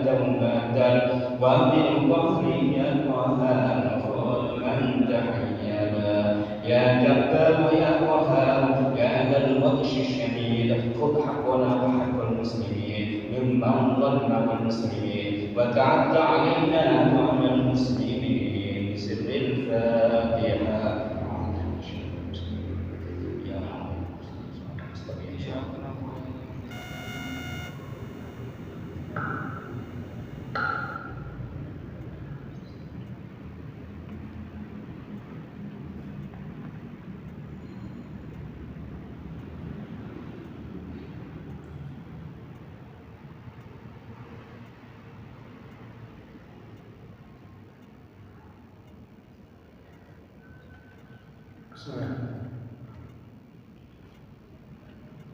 دومة وبالقهر يقهر ظلما تحيبا يا جبار يا قهار يا ذا البطش الشديد خذ حقنا وحق المسلمين ممن ظلم المسلمين وتعدى علينا وعلى المسلمين بسر الفاتحة.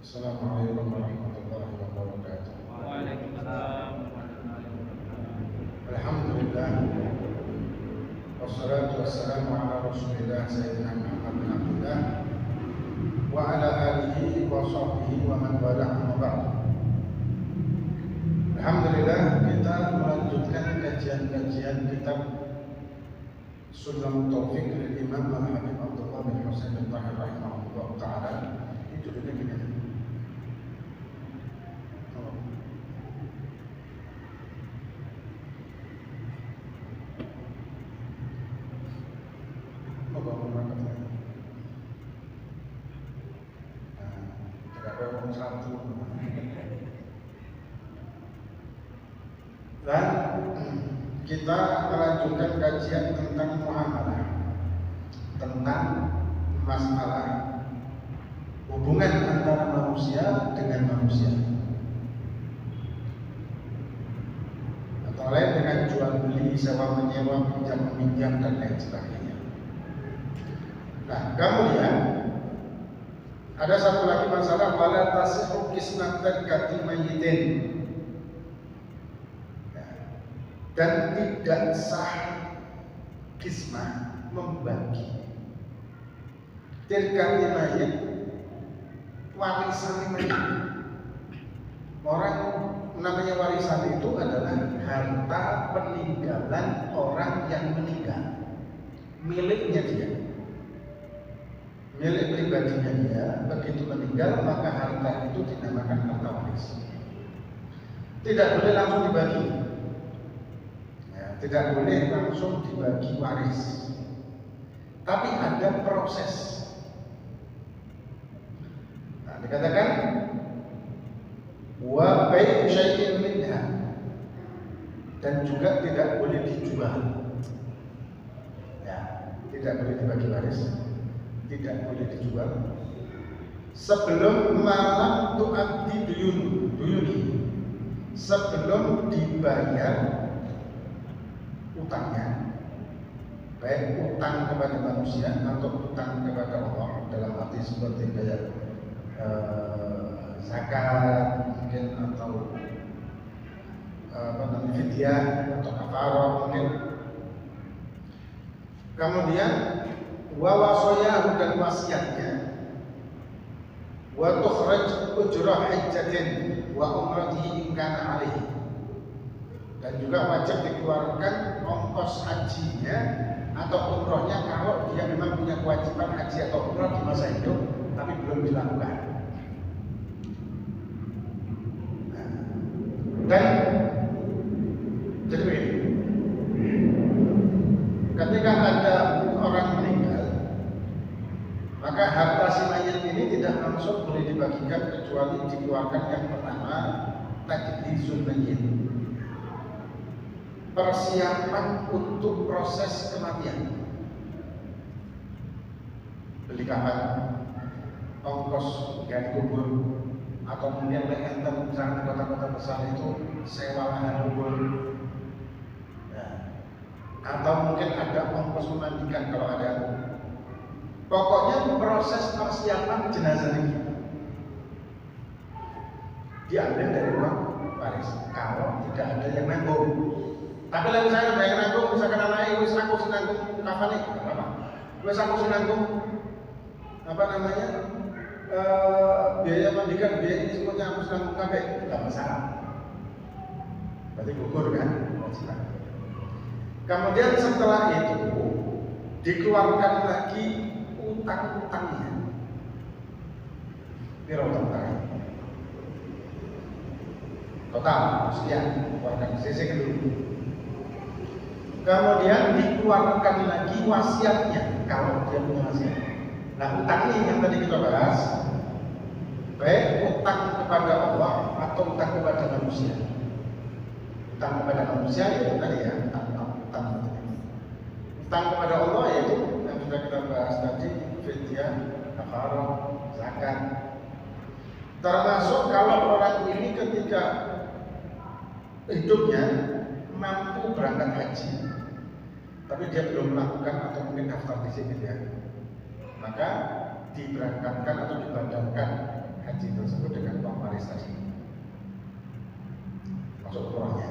Assalamualaikum warahmatullahi wabarakatuh. Waalaikumsalam. Alhamdulillah. Wassalatu wassalamu ala Rasulillah Sayyidina Muhammad bin Abdullah wa ala alihi wa sahbihi wa man wala amma ba'd. Alhamdulillah, kita melanjutkan kajian-kajian kitab Sulam Taufik dari Imam Al-Habib Abdullah bin Husain bin Tahir rahimahullah ta'ala. Itu judulnya gini. Dan kita melanjutkan kajian tentang muamalah, tentang masalah hubungan antara manusia dengan manusia, atau lain dengan jual beli, sewa menyewa, pinjam meminjam dan lain sebagainya. Nah, kemudian ada satu lagi masalah, wala tasihhu qismatul katil mayyitin, dan tidak sah kismah membagi tirkati mayit, warisan mayit. Orang namanya warisan itu adalah harta peninggalan orang yang meninggal, miliknya dia, milik pribadinya dia. Begitu meninggal maka harta itu dinamakan harta waris. Tidak boleh langsung dibagi. Tidak boleh langsung dibagi waris, tapi ada proses. Nah, dikatakan wa bai'u syai'in minha, dan juga tidak boleh dijual. Ya, tidak boleh dibagi waris, tidak boleh dijual sebelum malam tu'addi duyuni, sebelum dibayar utangnya, baik utang kepada manusia atau utang kepada Allah, dalam arti seperti kayak zakat mungkin, atau fidyah atau kafarah mungkin. Kemudian wa wasoyahu, dan wasiatnya, wa tukhraj ujrah hajjatin wa umratihi in kana alaihi, dan juga wajib dikeluarkan ongkos hajinya atau umrohnya kalau dia memang punya kewajiban haji atau umroh di masa hidup tapi belum dilakukan. Nah, dan jadi begini, ketika ada orang meninggal, maka harta si mayit ini tidak langsung boleh dibagikan kecuali dikeluarkan yang pertama tajhizul mayyit, persiapan untuk proses kematian, beli kafan, ongkos gali kubur, atau kemudian enten misalnya di kota-kota besar itu sewa lahan kubur, ya. Atau mungkin ada ongkos memandikan kalau ada. Pokoknya proses persiapan jenazah ini diambil dari uang waris kalau tidak ada yang nanggung. Tapi lalu saya ada yang nanggung, misalkan anaknya wis aku sinanggung kapan nih, apa? Wis aku sinanggung apa namanya, biaya mandikan, biaya ini semuanya aku sinanggung kabeh, tidak masalah. berarti gugur kan kewajiban. Kemudian setelah itu dikeluarkan lagi utang-utangnya. Piro utang total sekian, keluarkan sisi dulu. Kemudian dikeluarkan lagi wasiatnya kalau dia punya wasiat. Nah, utang ini yang tadi kita bahas, baik utang kepada Allah atau utang kepada manusia. Utang kepada manusia itu tadi ya, utang kepada Allah yaitu yang sudah kita bahas tadi, fidyah, kafarah, zakat. Termasuk kalau orang ini ketika hidupnya mampu berangkat haji, tapi dia belum melakukan atau mungkin daftar di sini ya, maka diberangkatkan atau dibatalkan haji tersebut dengan uang waris tadi, masuk umrohnya.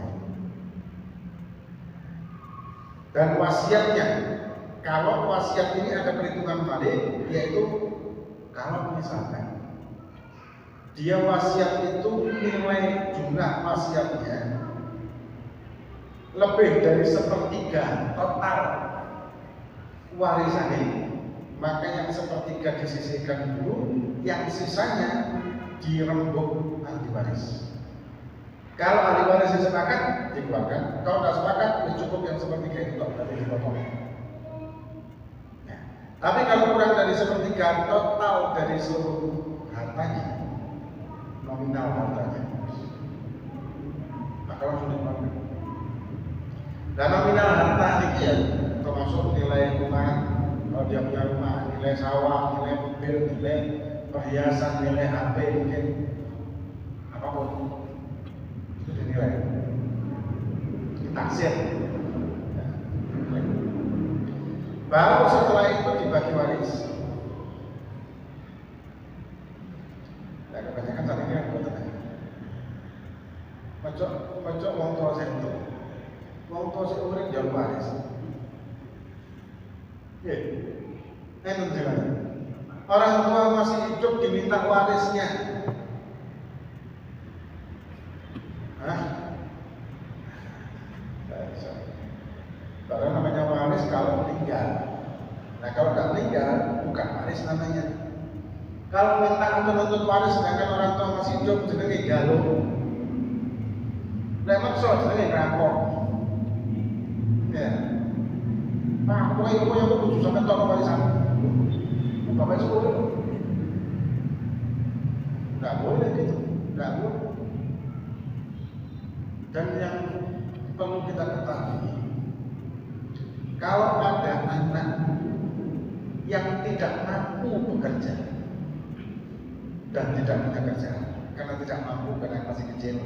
Dan wasiatnya, kalau wasiat ini ada perhitungan balik, yaitu kalau misalkan dia wasiat itu nilai jumlah wasiatnya lebih dari 1/3 total warisan ini, maka yang 1/3 disisihkan dulu, yang sisanya dirembuk ahli waris. Kalau ahli waris sepakat dikeluarkan, kalau tidak sepakat ya cukup yang 1/3 itu berarti dipotong. Nah, tapi kalau kurang dari 1/3 total dari seluruh hartanya, nominal hartanya, maka langsung dikeluarkan. Dan nominal harta ini ya termasuk nilai rumah, kalau dia punya rumah, nilai sawah, nilai mobil, nilai perhiasan, nilai HP mungkin apapun itu dinilai, ditaksir. Baru setelah itu dibagi waris. Nah, kebanyakan saat ini aku tanya, macam wong tua saya itu. Wong tua si urip jauh waris. Ya, enak juga. Orang tua masih hidup diminta warisnya. Hah? Karena namanya waris kalau meninggal. Nah, kalau tidak meninggal bukan waris namanya. Kalau minta menuntut waris sedangkan orang tua masih hidup jenenge galuh. Lah maksud jenenge rampok. Ya, nah, pokoknya aku yang butuh sampai tahun warisan. Bapak itu boleh? Nggak boleh gitu, nggak boleh. Dan yang perlu kita ketahui, kalau ada anak yang tidak mampu bekerja dan tidak punya kerjaan, karena tidak mampu karena masih kecil,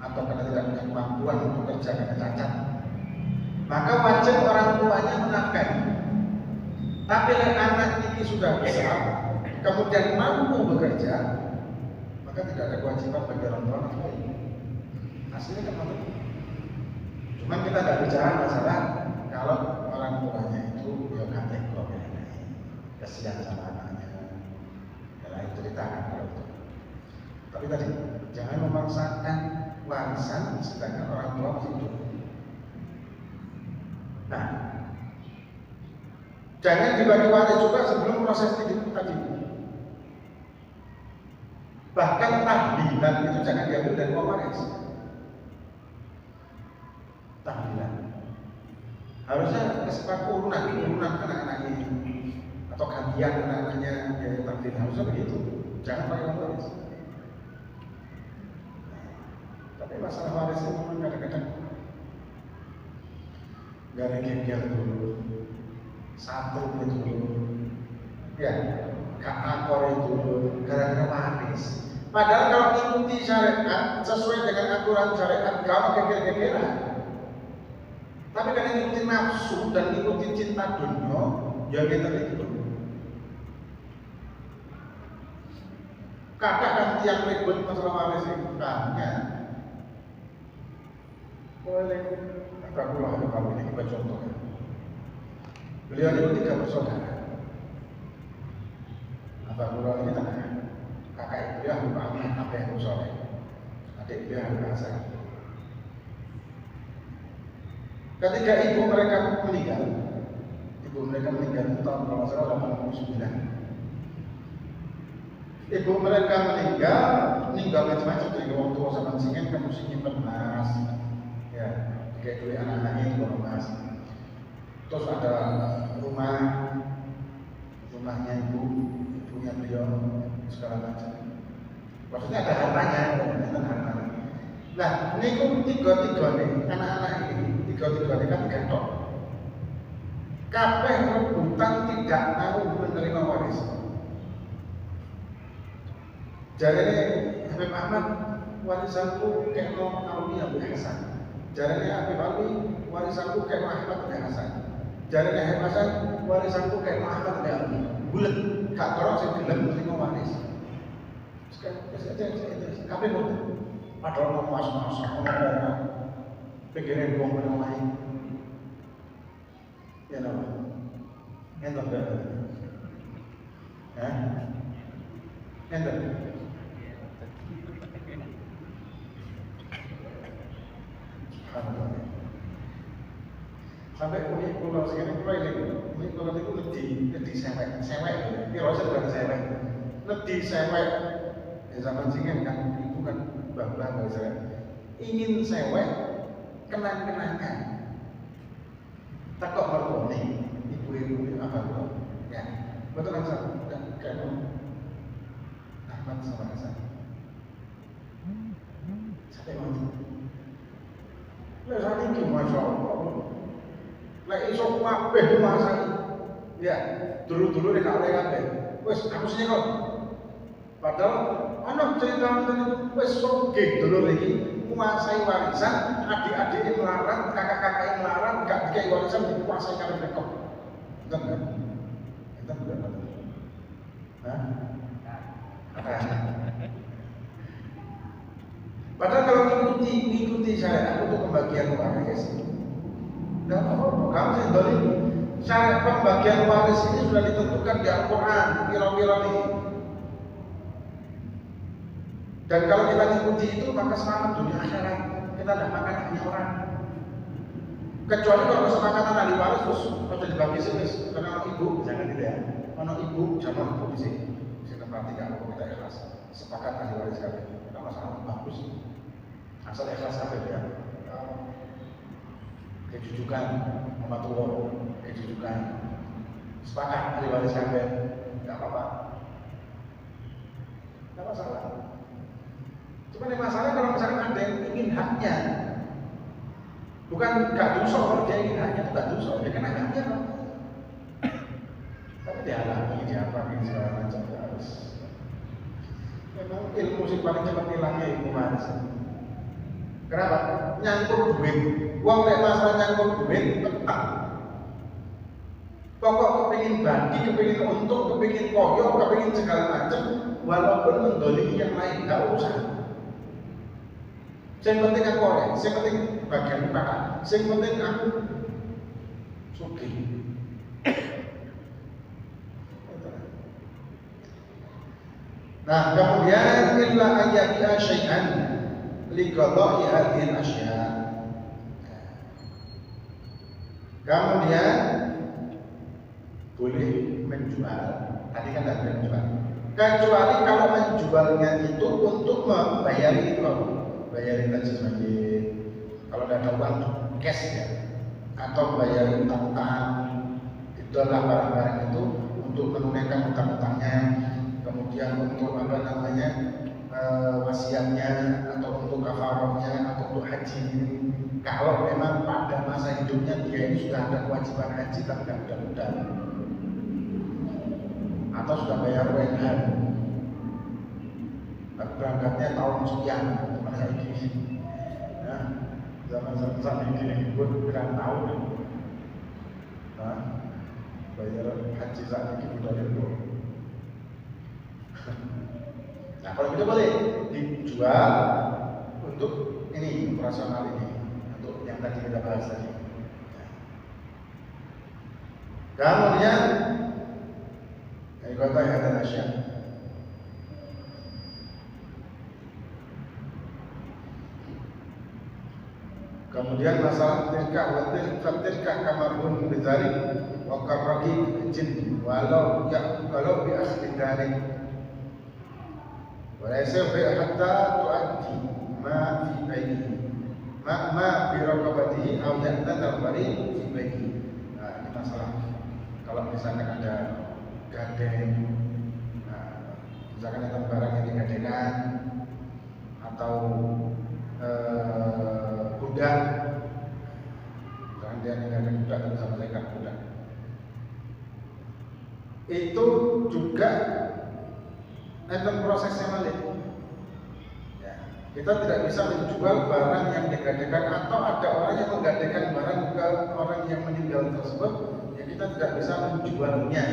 atau karena tidak punya kemampuan untuk bekerja karena cacat, maka wajib orang tuanya menafkahi. Tapi kalau anak ini sudah besar, kemudian mampu bekerja, maka tidak ada kewajiban bagi orang tua menafkahi. Hasilnya kan mampu. Cuman kita tidak bicara masalah kalau orang tuanya itu ya kategori kesian sama anaknya, ya lain cerita kan kalau itu. Tapi tadi jangan memaksakan warisan sedangkan orang tua masih hidup. Nah, jangan dibagi waris juga sebelum proses tadi. Bahkan tahlilan itu jangan diambil dari uang waris. Tahlilan harusnya kesepakatan urunan anak-anak ini atau gantian anak-anaknya biaya tahlilan, harusnya begitu. Jangan pakai uang waris. Tapi masalah waris itu memang kadang-kadang gak ada gengkel dulu, satu itu dulu, ya, kakakor itu dulu, gara-gara waris. Padahal kalau ikuti syariat sesuai dengan aturan syariat, kamu gengkel-gengkelan. Tapi karena ikuti nafsu dan ikuti cinta dunia, ya kita itu. Kadang yang ribut masalah waris itu tanya, boleh. Rasulullah kalau ini kita contoh. Beliau itu 3 bersaudara. Rasulullah ini kakak ibu ya, Pak Ahmad, apa yang soleh. Adik dia Hasan. Ketika ibu mereka meninggal tahun kalau nggak salah 89. Ibu mereka meninggal macam-macam dari orang tua sama singen kan mesti nyimpen emas, ya kayak duit anak-anaknya itu emas. Terus ada rumahnya ibunya beliau segala macam. Maksudnya ada hartanya, Nah, ini tiga nih anak-anak ini kan ketok. Kabeh rebutan tidak mau menerima waris. Jarane Habib Ahmad warisanku kayak no Alwi Abu Hasan. Jarane Habib Ali warisanku kayak no Ahmad Abu Hasan. Jarane Habib Hasan warisanku kayak no Ahmad Abu Ali. Bulet gak terus sing gelem menerima waris. Sekarang kabeh ngoten. Padahal mau mas-mas ngomong pikirin wong menawa ya nama enten berapa ya enten sampai pulau segini pulau ini pulau itu lebih sewek itu rasa berarti sewek lebih sewek ya zaman singen kan itu kan bang ingin sewek kenang-kenangan takut mertuane ibu apa tuh ya betul kan kan Ahmad sama Hasan sampai mana lah saat ini masya Allah lah iso kabeh masa ya dulu nek oleh kabeh wis aku sini kok padahal ana cerita ngoten wis sugih dulur iki menguasai warisan, adik-adik melarang, kakak-kakak melarang, gak dikai warisan dikuasai karo mereka. Betul kan? Betul betul. Hah? Padahal kalau mengikuti syariat untuk pembagian waris, nggak apa-apa. Kamu sendiri syariat pembagian waris ini sudah ditentukan di Al-Quran, kira-kira nih. Dan kalau kita ikuti itu maka selamat dunia akhirat. Kita tidak makan hanya orang. Kecuali kalau kesepakatan ahli waris terus harus dibagi sih, karena ibu jangan tidak ya. Mana ibu jangan ibu di sini. Kita perhatikan kalau kita ikhlas. Sepakat ahli waris kami. Tidak masalah bagus. Asal ikhlas kami ya. Kejujukan, mama tua, kejujukan. Sepakat ahli waris kami. Tidak apa-apa. Tidak masalah. Cuma yang masalah kalau misalnya ada yang ingin haknya, bukan gak dosa kalau dia ingin haknya itu gak dosa, dia kena haknya kok. Tapi dihalangi, diapain segala macam harus. Memang ilmu sih paling cepat hilangnya ilmu waris. Kenapa? Nyangkut duit. Uang nek masalah nyangkut duit tetap. Pokok kepingin bagi, kepingin untung, kepingin koyok, kepingin segala macam, walaupun mendolimi yang lain gak usah. Yang penting aku oleh, yang penting bagian kakak, yang penting aku sugih. Nah, kemudian illa ayyabi'a syai'an li qada'i hadhihi al-asya'. Kemudian boleh menjual. Tadi kan tidak boleh menjual. Kecuali kalau menjualnya itu untuk membayar itu. Bayarin tajis masjid kalau tidak ada uang cash ya, atau bayarin utang-utang, itu adalah barang-barang itu untuk menunaikan utang-utangnya, kemudian untuk apa namanya wasiatnya, atau untuk kafarahnya, atau untuk haji. Kalau memang pada masa hidupnya dia ini sudah ada kewajiban haji tapi tidak mudah-mudah, atau sudah bayar UNH, berangkatnya tahun sekian. Ya, zaman ini gue berapa tahun bayar haji saat ini udah itu. Nah kalau gitu boleh dijual untuk ini operasional ini, untuk yang tadi kita bahas tadi. Kemudian dari kota yang ada Asia. Kemudian masalah tilka kamarun bidzalik wa qarraqi jin walau bi asli dzalik. Walaysa bi hatta tuaddi ma fi baitihi ma bi raqabatihi aw ya'tan al-bari fi baitihi. Nah, ini masalah kalau misalkan ada gading, misalkan ada barang yang digadekan atau budak, misalkan dia ninggalkan budak dan sampaikan budak, itu juga enten prosesnya balik. Ya, kita tidak bisa menjual barang yang digadekan atau ada orang yang menggadekan barang ke orang yang meninggal tersebut, ya kita tidak bisa menjualnya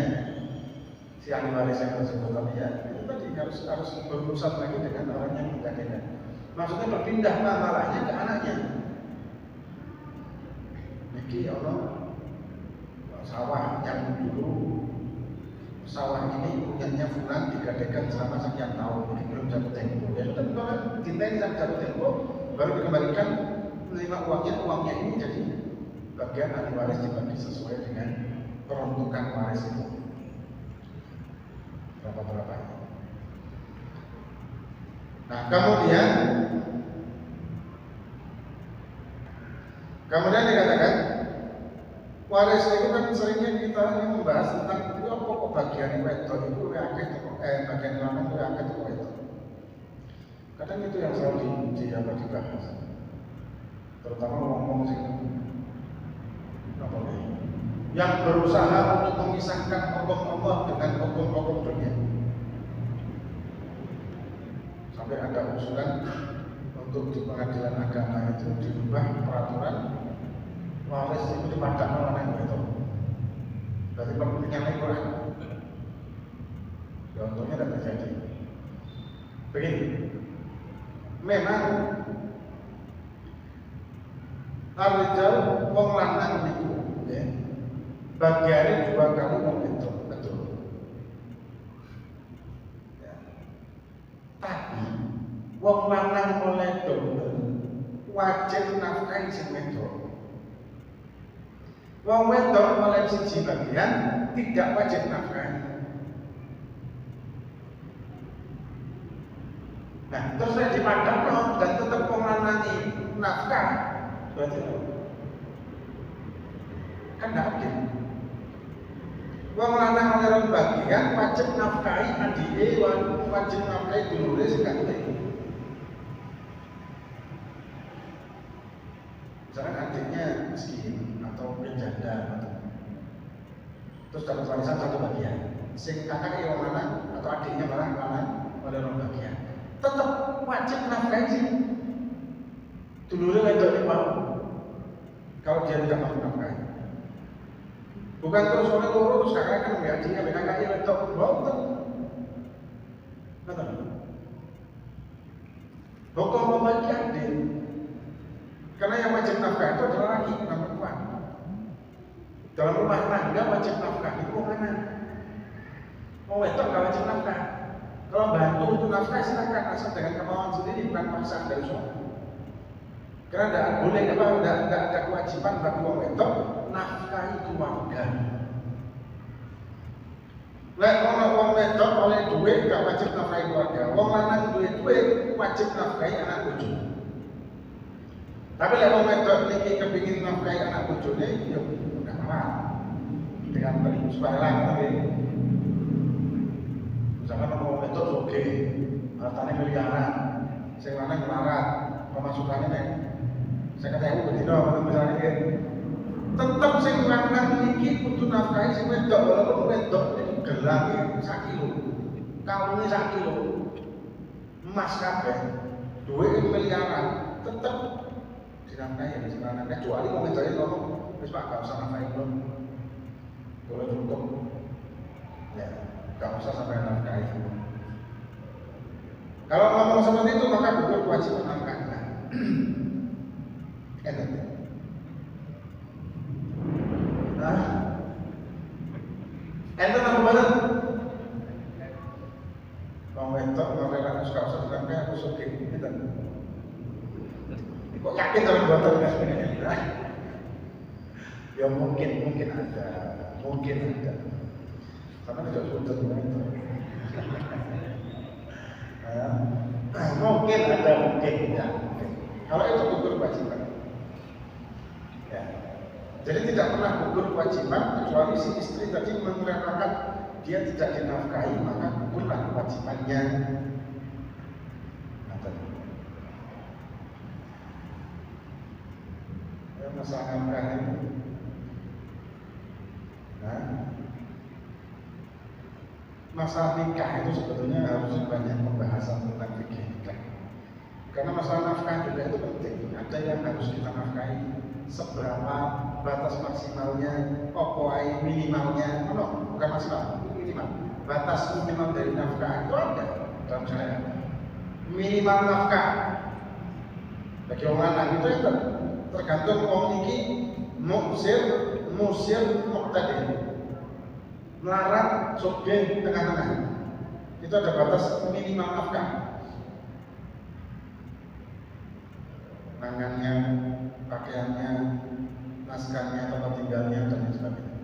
si ahli waris yang tersebut. Tapi ya itu tadi harus berurusan lagi dengan orang yang menggadekan. Maksudnya berpindah masalahnya ke anaknya. Jadi Allah sawah yang dulu sawah ini punyanya fulan digadekan selama sekian tahun, ini belum jatuh tempo. Ya sudah bukan dinten sampai jatuh tempo, baru dikembalikan menerima uangnya ini jadi bagian ahli waris dibagi sesuai dengan peruntukan waris itu. Berapa. Nah, kemudian dikatakan waris itu kan seringnya kita membahas tentang pokok bagian wedok itu bagian lanang itu akeh itu wedok. Kadang itu yang selalu dibahas. Terutama ngomong sih yang berusaha untuk memisahkan hukum Allah dengan hukum dunia. Sampai ada usulan untuk di pengadilan agama itu dirubah peraturan waris itu dipadamkan oleh itu. Berarti pentingnya Quran. Ya untungnya tidak terjadi. Begini, memang ar-rijal wong lanang niku, ya, bagiannya 2 kali wong wedok, betul. Ya. Tapi wong lanang oleh dokter wajib nafkahi sing wedok. Wong wedok oleh siji bagian tidak wajib nafkahi. Nah, terus saya dipadamkan dan tetap wong lanang nafkah, berarti kan tidak adil. Wong lanang oleh rong bagian wajib nafkahi adike, wajib nafkahi dulure sing gak duwe. Misalkan adiknya miskin atau janda terus dapat warisan 1 bagian, sing kakaknya wong lanang atau adiknya malah lanang oleh rong bagian, tetap wajib nafkahi sih dulure wedok mau kalau dia tidak mau nafkahi. Bukan terus oleh loro terus kakaknya kan nggak adiknya kakaknya wedok boten. Betul. Hukum membagi adil. Karena yang wajib nafkah itu adalah laki bukan perempuan. Dalam rumah tangga wajib nafkah itu mana? Mau wedok nggak wajib nafkah. Kalau bantu untuk nafkah silakan asal dengan kemauan sendiri bukan paksaan dari suami. Karena tidak boleh tidak ada kewajiban bagi wong wedok nafkahi keluarga. Lek ana wong wedok oleh duit gak wajib nafkahi keluarga. Wong lanang duit wajib nafkahi anak bojo. Tapi lek wong wedok iki kepengin nafkahi anak bojone ya enggak apa-apa. Dengan bersuara tapi misalkan wong wedok oke, hartane miliaran, sing lanang melarat, pemasukannya nek 50.000 bedino misalnya gitu. Tetap sing lanang iki kudu nafkahi sing wedok walaupun wedok iki gelange 1 kilo. Kaune 1 kilo. Emas kabeh. Duit miliaran tetep dinafkahi ya sing lanang kecuali wong wedok iki ngomong wis Pak gak usah nafkahi kula. Kula cukup. Ya, gak usah sampai nafkahi. Kalau ngomong seperti itu maka betul kewajiban nafkahi. Enak. Ente apa badan? Wong wedok ora suka usah sampai aku sugih, gitu. Kok yakin sama botolnya? Ya mungkin ada, karena tidak sudah itu. Mungkin ada, mungkin ya. Kalau itu gugur kewajiban. Ya. Jadi tidak pernah gugur kewajiban kecuali si istri tadi mengatakan dia tidak dinafkahi, maka gugurlah kewajibannya. Masalah nafkah ini. Masalah nikah itu sebetulnya harus banyak pembahasan tentang fikih nikah. Karena masalah nafkah juga itu penting. Ada yang harus kita nafkahi, seberapa batas maksimalnya, pokoknya minimalnya, bukan maksimal, minimal. Batas minimal dari nafkah itu ada dalam syariat. Minimal nafkah bagi orang lanang itu yang tergantung orang ini musir muqtadir, melarang subjek tengah-tengah. Itu ada batas minimal nafkah. Mangannya, pakaiannya, naskahnya, tempat tinggalnya, dan lain sebagainya.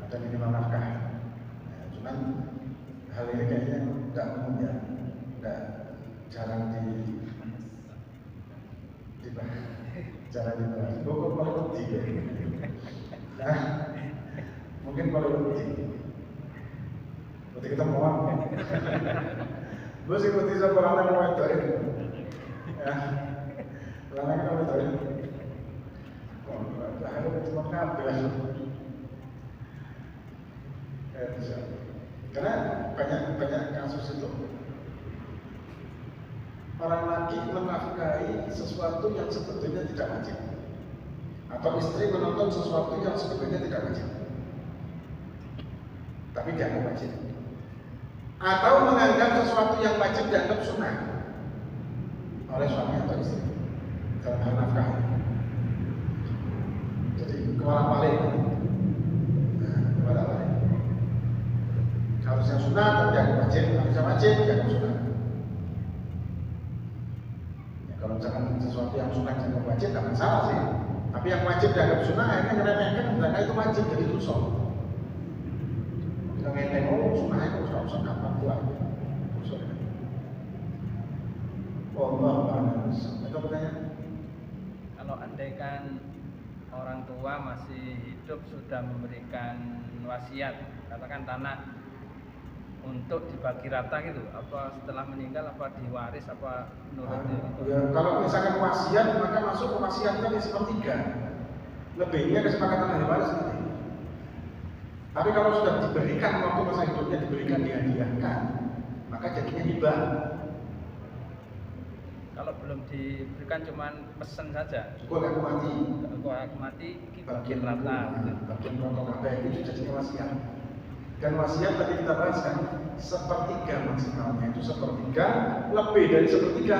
Ada minimal nafkah. Ya, cuman hal ini kayaknya tidak umum ya, tidak jarang dibahas. Pokok politik ya. Nah, mungkin politik. Berarti kita mau. Gue sih ikuti sekolah yang mau itu. Ya, lama kita mau itu. Oh, ada cuma kabel. Karena banyak kasus itu. Orang laki menafkahi sesuatu yang sebetulnya tidak wajib, atau istri menonton sesuatu yang sebetulnya tidak wajib, tapi dianggap wajib, atau menganggap sesuatu yang wajib dianggap sunnah oleh suami atau istri dalam hal nafkah. Jadi kewala-walik, harusnya sunnah tapi dianggap wajib, harusnya wajib dianggap sunnah. Kalau misalkan sesuatu yang sunnah dianggap wajib, tidak masalah sih. Tapi yang wajib dianggap sunnah, akhirnya ngeremehkan, karena itu wajib jadi dosa. Kita ngeteng, sunnah itu usah kapan buat. Allah panas. Itu pertanyaan. Kalau andaikan orang tua masih hidup sudah memberikan wasiat, katakan tanah untuk dibagi rata gitu, apa setelah meninggal apa diwaris apa menurut itu? Ya, kalau misalkan wasiat maka masuk ke wasiat tadi sepertiga, lebihnya kesepakatan ahli waris nanti. Tapi kalau sudah diberikan waktu masa hidupnya, diberikan dihadiahkan, maka jadinya hibah. Kalau belum diberikan cuman pesan saja, cukup aku mati, bagian rata, bagian pokok apa itu jadinya wasiat. Dan wasiat tadi kita bahas kan sepertiga maksimalnya, itu sepertiga, lebih dari sepertiga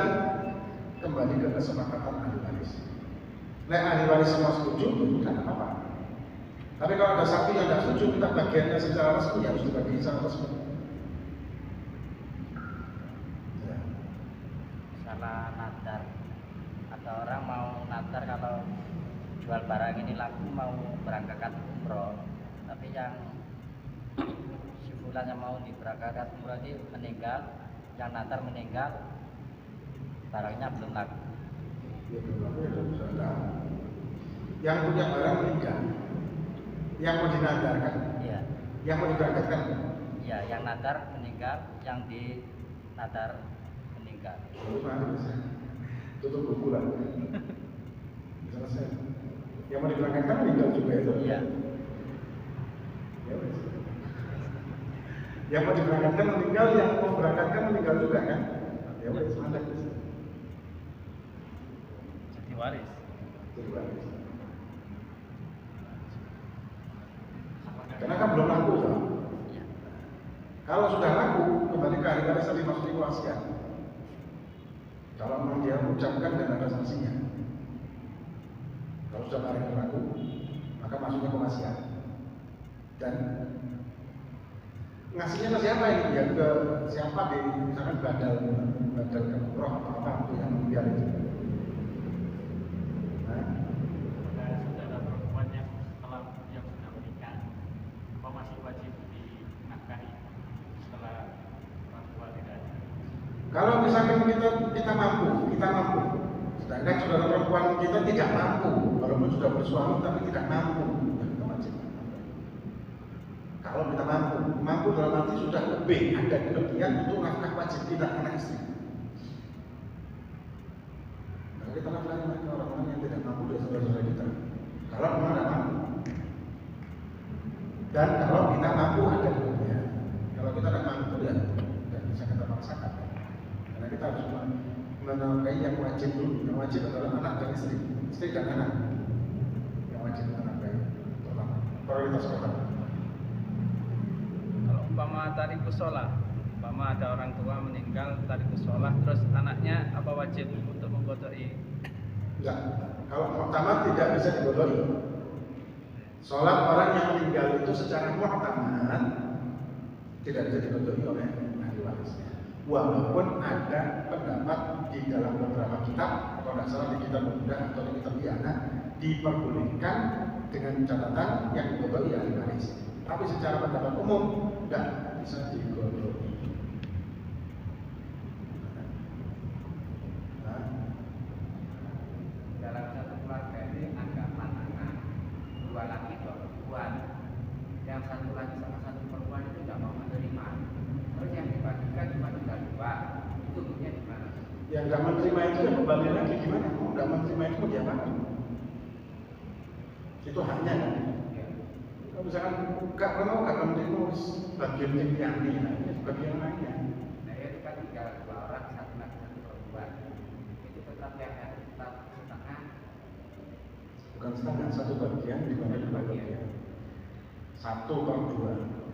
kembali ke kesepakatan ahli waris. Nah, ahli waris semua setuju, itu tidak apa-apa. Tapi kalau ada satu yang tidak setuju, kita bagiannya secara resmi harus dibagi secara resmi. Ya. Salah nadar, ada orang mau nadar kalau jual barang ini laku mau berangkatkan umroh, tapi yang si fulan yang mau diberangkatkan umroh ini meninggal, yang nadar meninggal, barangnya belum laku. Yang punya barang meninggal, yang mau dinadarkan, Iya. yang mau diberangkatkan, Iya, yang nadar meninggal, yang di nadar meninggal. tutup buku lah. Selesai. Yang mau diberangkatkan meninggal juga itu. Iya. Ya, yang mau diberangkatkan meninggal, yang mau berangkatkan meninggal juga kan? Ya wes, mantap. jadi waris. Jadi waris. Karena kan belum laku kan? Iya. Kalau sudah laku, kembali ke ahli waris tadi maksudnya wasiat. Kalau memang dia ucapkan dan ada sanksinya. Kalau sudah laku, maka masuknya ke wasiat. Dan ngasihnya ke siapa ini? Ya ke siapa di misalkan badal ke umroh atau apa itu yang biar itu. misalkan kita mampu, sedangkan saudara perempuan kita tidak mampu, walaupun sudah bersuami tapi tidak mampu, ya kita wajib. Kalau kita mampu dalam arti sudah lebih, ada kelebihan untuk nafkah wajib kita anak istri. Nah, kita nafkahkan orang-orang yang tidak mampu dari saudara-saudara kita. Kalau memang tidak mampu, dan kalau kita mampu ada kelebihan. Kalau kita tidak mampu ya tidak bisa kita paksakan. Karena kita harus menafkahi yang wajib dulu. Yang wajib adalah anak dan istri dan anak. Yang wajib menafkahi prioritas pertama. Kalau umpama tarikus sholat, umpama ada orang tua meninggal tarikus sholat, terus anaknya apa wajib untuk menggodoi? Enggak. Kalau pertama tidak bisa digodoi. Sholat orang yang meninggal itu secara muhtaman tidak bisa digodoi oleh ahli warisnya. Walaupun ada pendapat di dalam beberapa kitab, kalau tidak salah di kitab Mudah atau di kitab Biana, diperbolehkan dengan catatan yang digodoi ahli waris. Tapi secara pendapat umum tidak bisa digodoi. Dalam satu keluarga ini ada 4 anak, 2 laki 2 perempuan. Yang satu laki sama satu perempuan itu tidak mau menerima. Terus yang dibagikan cuma tinggal 2. Itu hukumnya gimana? Yang tidak menerima itu yang kembali lagi gimana? Mau tidak menerima itu dia apa? Itu haknya kan? Ya. Kalau misalkan kalau nggak menerima bagian yang ini, bagian lainnya. Nah itu kan tinggal 2 orang, satu laki satu perempuan. Itu tetap setengah. Bukan setengah, satu bagian dibagi 2 bagian. 1/2.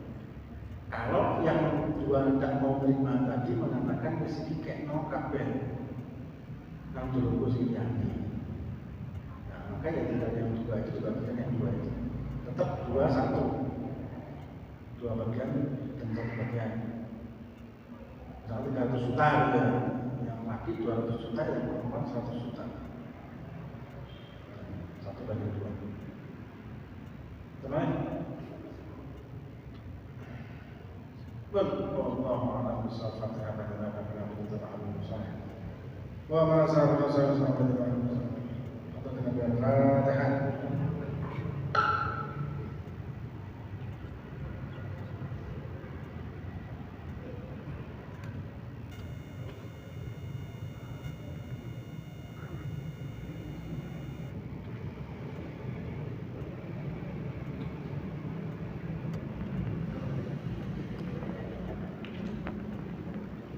Kalau yang 2 tidak mau terima tadi mengatakan mesti dikekno kabeh nang dulu sing yani. Nah, maka yang tinggal yang 2 itu bagian yang 2 itu tetap 2/1. 2 bagian dan 1 bagian. Misalnya 300 juta ya, yang laki 200 juta, yang perempuan 100 juta. 1/2. Tenang. والله أعلم بالصواب. فاتحة